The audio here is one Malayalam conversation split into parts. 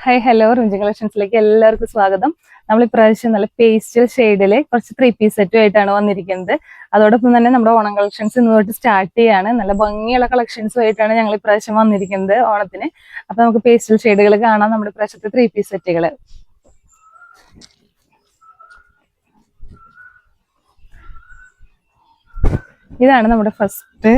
ഹായ് ഹലോ റുഞ്ചി കളക്ഷൻസിലേക്ക് എല്ലാവർക്കും സ്വാഗതം. നമ്മൾ ഇപ്രാവശ്യം നല്ല പേസ്റ്റൽ ഷെയ്ഡില് കുറച്ച് 3 പീസ് സെറ്റും ആയിട്ടാണ് വന്നിരിക്കുന്നത്. അതോടൊപ്പം തന്നെ നമ്മുടെ ഓണം കളക്ഷൻസ് ഇന്ന് തൊട്ട് സ്റ്റാർട്ട് ചെയ്യാണ്. നല്ല ഭംഗിയുള്ള കളക്ഷൻസും ആയിട്ടാണ് ഞങ്ങൾ ഇപ്രാവശ്യം വന്നിരിക്കുന്നത് ഓണത്തിന്. അപ്പൊ നമുക്ക് പേസ്റ്റൽ ഷെയ്ഡുകൾ കാണാം, നമ്മുടെ ഇപ്രാവശ്യത്തെ 3 പീസ് സെറ്റുകൾ. ഇതാണ് നമ്മുടെ ഫസ്റ്റ്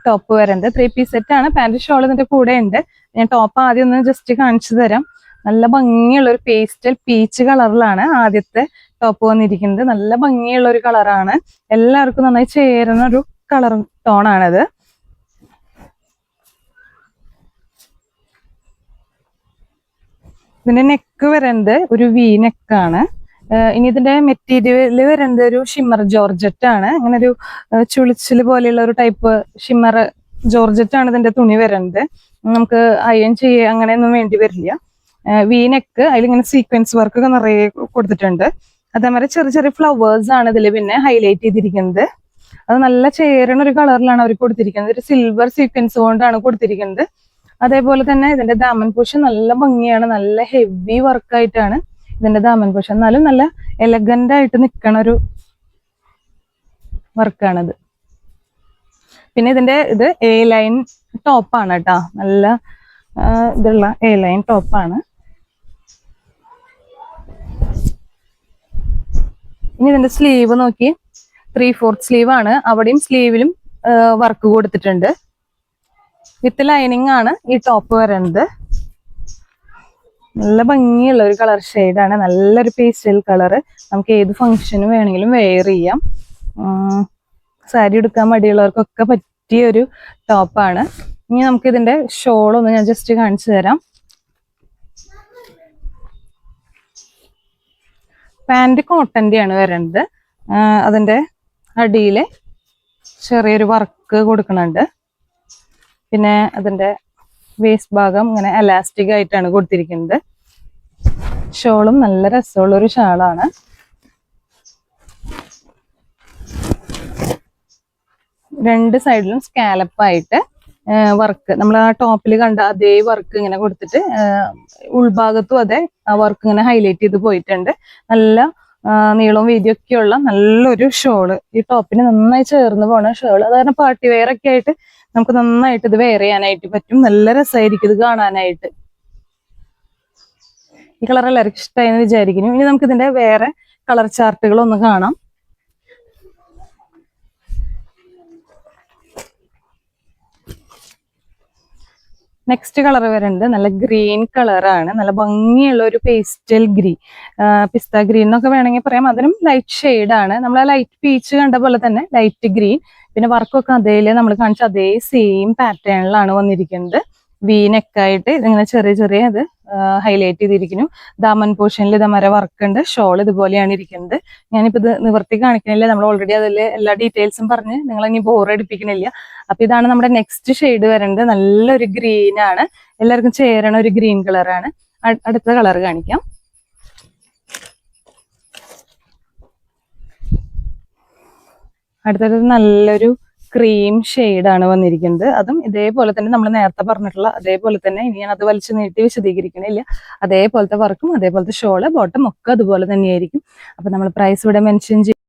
ടോപ്പ് വരുന്നത്. 3 പീസ് സെറ്റ് ആണ്. പാന്റ് ഷോൾ ഇതിന്റെ കൂടെ ഉണ്ട്. ഞാൻ ടോപ്പ് ആദ്യം ഒന്ന് ജസ്റ്റ് കാണിച്ചു തരാം. നല്ല ഭംഗിയുള്ള ഒരു പേസ്റ്റൽ പീച്ച് കളറിലാണ് ആദ്യത്തെ ടോപ്പ് വന്നിരിക്കുന്നത്. നല്ല ഭംഗിയുള്ള ഒരു കളറാണ്, എല്ലാവർക്കും നന്നായി ചേരുന്ന ഒരു കളർ ടോണാണിത്. ഇതിന്റെ നെക്ക് വരുന്നത് ഒരു വി നെക്കാണ്. ഇനി ഇതിന്റെ മെറ്റീരിയൽ വരുന്നത് ഒരു ഷിമ്മർ ജോർജറ്റ് ആണ്. അങ്ങനെ ഒരു ചുളിച്ചില് പോലെയുള്ള ഒരു ടൈപ്പ് ഷിമ്മർ ജോർജറ്റ് ആണ് ഇതിന്റെ തുണി വരുന്നത്. നമുക്ക് അയൺ ചെയ്യുക അങ്ങനെയൊന്നും വേണ്ടി വരില്ല. വി നെക്ക്, അതിലിങ്ങനെ സീക്വൻസ് വർക്ക് ഒക്കെ നിറയെ കൊടുത്തിട്ടുണ്ട്. അതേമാതിരി ചെറിയ ചെറിയ ഫ്ലവേഴ്സ് ആണ് ഇതിൽ പിന്നെ ഹൈലൈറ്റ് ചെയ്തിരിക്കുന്നത്. അത് നല്ല ചേരണ ഒരു കളറിലാണ് അവർ കൊടുത്തിരിക്കുന്നത്. ഒരു സിൽവർ സീക്വൻസ് കൊണ്ടാണ് കൊടുത്തിരിക്കുന്നത്. അതേപോലെ തന്നെ ഇതിന്റെ ദാമൻ പോർഷൻ നല്ല ഭംഗിയാണ്, നല്ല ഹെവി വർക്കായിട്ടാണ് ഇതിന്റെ ദാമൻ പോർഷൻ. എന്നാലും നല്ല എലഗന്റ് ആയിട്ട് നിൽക്കണ ഒരു വർക്കാണിത്. പിന്നെ ഇതിന്റെ ഇത് എ ലൈൻ ടോപ്പാണ് കേട്ടോ, നല്ല ഇതുള്ള എ ലൈൻ ടോപ്പാണ്. ഇനി ഇതിന്റെ സ്ലീവ് നോക്കി, 3/4 സ്ലീവ് ആണ്. അവിടെയും സ്ലീവിലും വർക്ക് കൊടുത്തിട്ടുണ്ട്. വിത്ത് ലൈനിങ് ആണ് ഈ ടോപ്പ് വരുന്നത്. നല്ല ഭംഗിയുള്ള ഒരു കളർ ഷെയ്ഡാണ്, നല്ലൊരു പേസ്റ്റൽ കളറ്. നമുക്ക് ഏത് ഫംഗ്ഷനും വേണമെങ്കിലും വെയർ ചെയ്യാം. സാരി എടുക്കാൻ മടിയുള്ളവർക്കൊക്കെ പറ്റിയ ഒരു ടോപ്പാണ്. ഇനി നമുക്ക് ഇതിന്റെ ഷോളൊന്ന് ഞാൻ ജസ്റ്റ് കാണിച്ചു തരാം. പാന്റ് കോട്ടന്റെ ആണ് വരുന്നത്. അതിന്റെ അടിയില് ചെറിയൊരു വർക്ക് കൊടുക്കുന്നുണ്ട്. പിന്നെ അതിന്റെ വേസ്റ്റ് ഭാഗം ഇങ്ങനെ എലാസ്റ്റിക് ആയിട്ടാണ് കൊടുത്തിരിക്കുന്നത്. ഷോളും നല്ല രസമുള്ള ഒരു ഷാളാണ്. രണ്ട് സൈഡിലും സ്കാലപ്പ് ആയിട്ട് വർക്ക്, നമ്മൾ ആ ടോപ്പിൽ കണ്ട അതേ വർക്ക് ഇങ്ങനെ കൊടുത്തിട്ട് ഉൾഭാഗത്തും അതെ ആ വർക്ക് ഇങ്ങനെ ഹൈലൈറ്റ് ചെയ്ത് പോയിട്ടുണ്ട്. നല്ല നീളവും വീതിയൊക്കെയുള്ള നല്ലൊരു ഷോള്, ഈ ടോപ്പിന് നന്നായി ചേർന്ന് പോണ ഷോള്. അത് കാരണം പാർട്ടി വെയർ ഒക്കെ ആയിട്ട് നമുക്ക് നന്നായിട്ട് ഇത് വെയർ ചെയ്യാനായിട്ട് പറ്റും. നല്ല രസമായിരിക്കും ഇത് കാണാനായിട്ട്. ഈ കളർ എല്ലാവർക്കും ഇഷ്ടമായി എന്ന് വിചാരിക്കുന്നു. ഇനി നമുക്ക് ഇതിന്റെ വേറെ കളർ ചാർട്ടുകൾ ഒന്ന് കാണാം. നെക്സ്റ്റ് കളർ വരുന്നത് നല്ല ഗ്രീൻ കളറാണ്. നല്ല ഭംഗിയുള്ള ഒരു പേസ്റ്റൽ ഗ്രീൻ, പിസ്ത ഗ്രീൻ എന്നൊക്കെ വേണമെങ്കിൽ പറയാം. അതിനും ലൈറ്റ് ഷെയ്ഡാണ്. നമ്മൾ ആ ലൈറ്റ് പീച്ച് കണ്ട പോലെ തന്നെ ലൈറ്റ് ഗ്രീൻ. പിന്നെ വർക്കൊക്കെ അതേല് നമ്മൾ കാണിച്ച അതേ സെയിം പാറ്റേണിലാണ് വന്നിരിക്കുന്നത്. വി നെക്കായിട്ട് ഇതിങ്ങനെ ചെറിയ ചെറിയ ഇത് ഹൈലൈറ്റ് ചെയ്തിരിക്കുന്നു. ദാമൻ പോർഷനിൽ ഇതേമാരെ വർക്ക് ഉണ്ട്. ഷോൾ ഇതുപോലെയാണ് ഇരിക്കുന്നത്. ഞാനിപ്പോൾ ഇത് നിവർത്തി കാണിക്കണില്ല, നമ്മൾ ഓൾറെഡി അതിൽ എല്ലാ ഡീറ്റെയിൽസും പറഞ്ഞ് നിങ്ങളിനി ബോറടിപ്പിക്കണില്ല. അപ്പൊ ഇതാണ് നമ്മുടെ നെക്സ്റ്റ് ഷെയ്ഡ് വരുന്നത്. നല്ലൊരു ഗ്രീൻ ആണ്, എല്ലാവർക്കും ചേരണ ഒരു ഗ്രീൻ കളറാണ്. അടുത്ത കളർ കാണിക്കാം. അടുത്തത് നല്ലൊരു ക്രീം ഷെയ്ഡാണ് വന്നിരിക്കുന്നത്. അതും ഇതേപോലെ തന്നെ നമ്മൾ നേരത്തെ പറഞ്ഞിട്ടുള്ള അതേപോലെ തന്നെ, ഇനി ഞാൻ അത് വലിച്ചു നീട്ടി വിശദീകരിക്കണില്ല. അതേപോലത്തെ വർക്കും അതേപോലത്തെ ഷോള് ബോട്ടം ഒക്കെ അതുപോലെ തന്നെയായിരിക്കും. അപ്പൊ നമ്മൾ പ്രൈസ് ഇവിടെ മെൻഷൻ ചെയ്യും.